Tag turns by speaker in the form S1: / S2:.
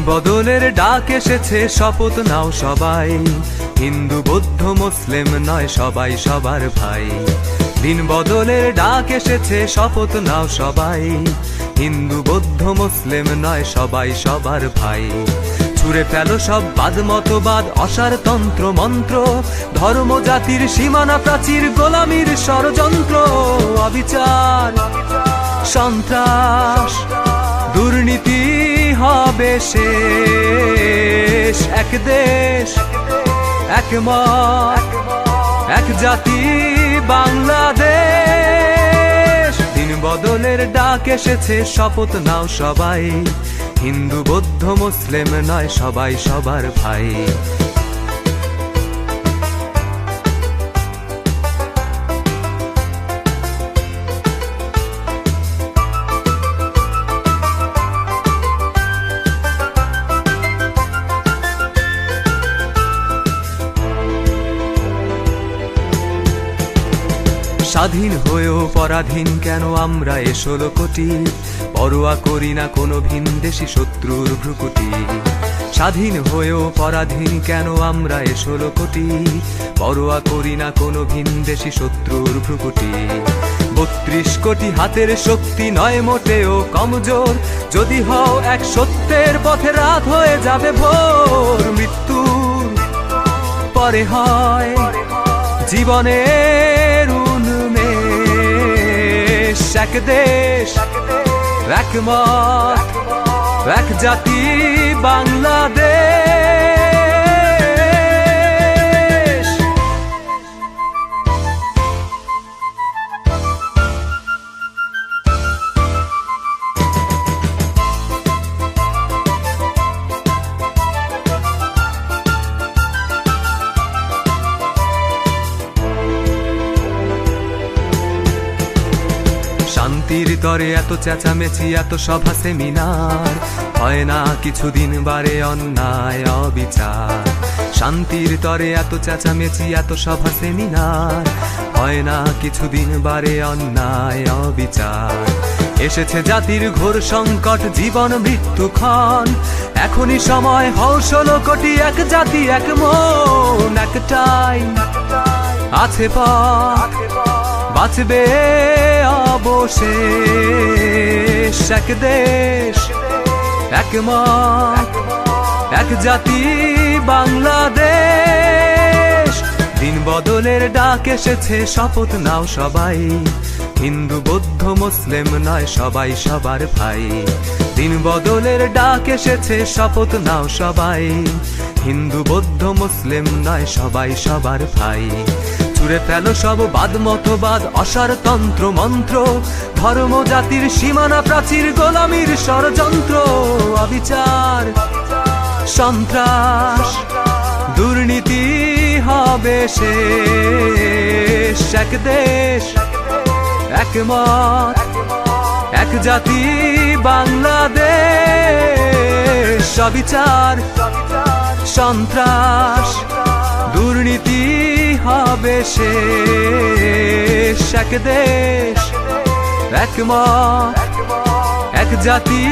S1: বদলের ডাক এসেছে, শপথ নাও সবাই। হিন্দু বৌদ্ধ মুসলিম নয়, সবাই সবার ভাই। দিন বদলের ডাক এসেছে, শপথ নাও সবাই। হিন্দু বৌদ্ধ মুসলিম নয়, সবাই সবার ভাই। ছুঁড়ে ফেলো সব বাদ মতবাদ, অসার তন্ত্র মন্ত্র, ধর্ম জাতির সীমানা প্রাচীর, গোলামির ষড়যন্ত্র। অবিচার, সন্ত্রাস, দুর্নীতি হবে শেষ। এক দেশ, এক মত, এক জাতি, বাংলাদেশ। দিন বদলের ডাক এসেছে, শপথ নাও সবাই। হিন্দু বৌদ্ধ মুসলিম নয়, সবাই সবার ভাই। স্বাধীন হয়েও পরাধীন কেন আমরা এ 16 কোটি? পরোয়া করি না কোনো ভিনদেশি শত্রুর ভ্রুকুটি। স্বাধীন হয়েও পরাধীন কেন আমরা এ 16 কোটি? পরোয়া করি না কোনো ভিনদেশি শত্রুর ভ্রুকুটি। 32 কোটি হাতের শক্তি নয় মোটেও কমজোর, যদি হও এক সত্যের পথে রাত হয়ে যাবে ভোর। মৃত্যুর পরে হয় জীবনের উন্মেষ। এক দেশ, এক মত, এক জাতি, বাংলাদেশ। শান্তির তরে এত চেঁচামেচি, এত সভা সেমিনার, হয় না কিছুদিন বারে অন্যায় অবিচার। শান্তির তরে এত চেঁচামেচি, এত সভা সেমিনার, হয় না কিছুদিন বারে অন্যায় অবিচার। এসেছে জাতির ঘোর সংকট, জীবন মৃত্যুক্ষণ, এখনই সময় হও 16 কোটি, এক জাতি এক মন। একটাই আছে পথ, বাঁচবে অবশেষ। এক দেশ, এক মত, এক জাতি, বাংলাদেশ। দিন বদলের ডাক এসেছে, শপথ নাও সবাই। হিন্দু বৌদ্ধ মুসলিম নয়, সবাই সবার ভাই। দিন বদলের ডাক এসেছে, শপথ নাও সবাই। হিন্দু বৌদ্ধ মুসলিম নয়, সবাই সবার ভাই। ছুঁড়ে ফেলো সব বাদ মতবাদ, অসার তন্ত্র মন্ত্র, ধর্ম জাতির সীমানা প্রাচীর, গোলামির ষড়যন্ত্র। অবিচার, সন্ত্রাস, দুর্নীতি হবে শেষ। এক দেশ, এক মত, এক জাতি, বাংলাদেশ। অবিচার, সন্ত্রাস, দুর্নীতি হবে শেষ। এক দেশ, এক মত, এক জাতি,